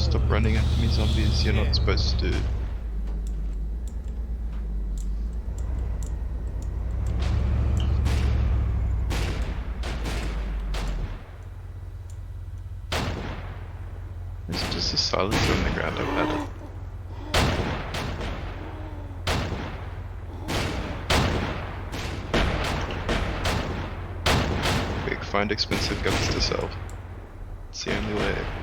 stop running at me, zombies. You're not supposed to. Is it just a silencer on the ground? I've had it. Quick, find expensive guns to sell. It's the only way.